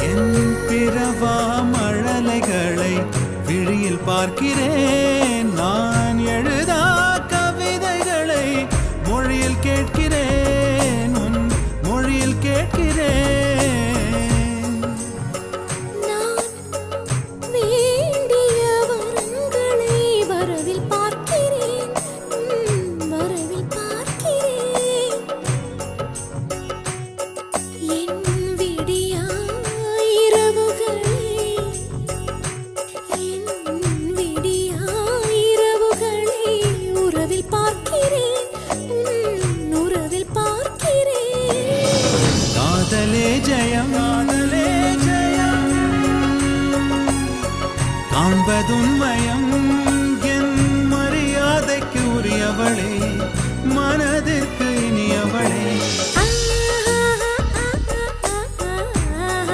என் பிறவா மழலைகளை விழியில் பார்க்கிறேன். நான் எழுதா கவிதைகளை மொழியில் கேட்கிறேன், உன் மொழியில் கேட்கிறேன். காதலே ஜெயம், காதலே ஜெயம், காண்பதுண்மையா